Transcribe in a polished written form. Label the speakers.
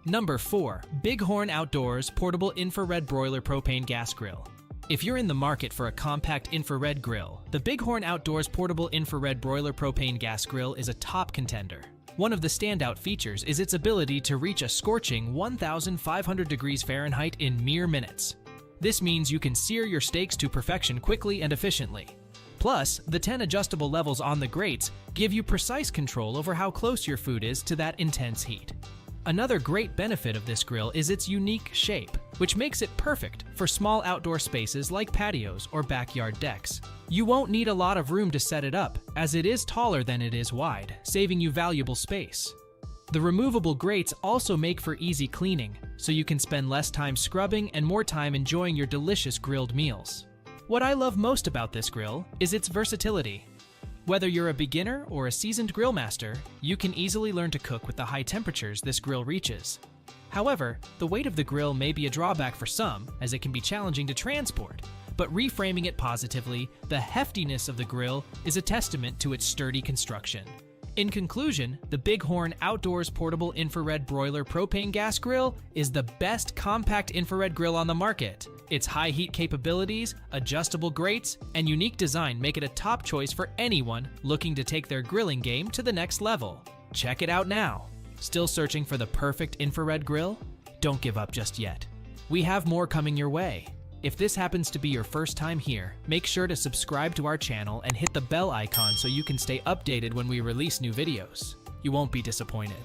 Speaker 1: Number 4. Bighorn Outdoors Portable Infrared Broiler Propane Gas Grill. If you're in the market for a compact infrared grill, the Bighorn Outdoors Portable Infrared Broiler Propane Gas Grill is a top contender. One of the standout features is its ability to reach a scorching 1,500 degrees Fahrenheit in mere minutes. This means you can sear your steaks to perfection quickly and efficiently. Plus, the 10 adjustable levels on the grates give you precise control over how close your food is to that intense heat. Another great benefit of this grill is its unique shape, which makes it perfect for small outdoor spaces like patios or backyard decks. You won't need a lot of room to set it up, as it is taller than it is wide, saving you valuable space. The removable grates also make for easy cleaning, so you can spend less time scrubbing and more time enjoying your delicious grilled meals. What I love most about this grill is its versatility. Whether you're a beginner or a seasoned grill master, you can easily learn to cook with the high temperatures this grill reaches. However, the weight of the grill may be a drawback for some, as it can be challenging to transport. But reframing it positively, the heftiness of the grill is a testament to its sturdy construction. In conclusion, the Bighorn Outdoors Portable Infrared Broiler Propane Gas Grill is the best compact infrared grill on the market. Its high heat capabilities, adjustable grates, and unique design make it a top choice for anyone looking to take their grilling game to the next level. Check it out now. Still searching for the perfect infrared grill? Don't give up just yet. We have more coming your way. If this happens to be your first time here, make sure to subscribe to our channel and hit the bell icon so you can stay updated when we release new videos. You won't be disappointed.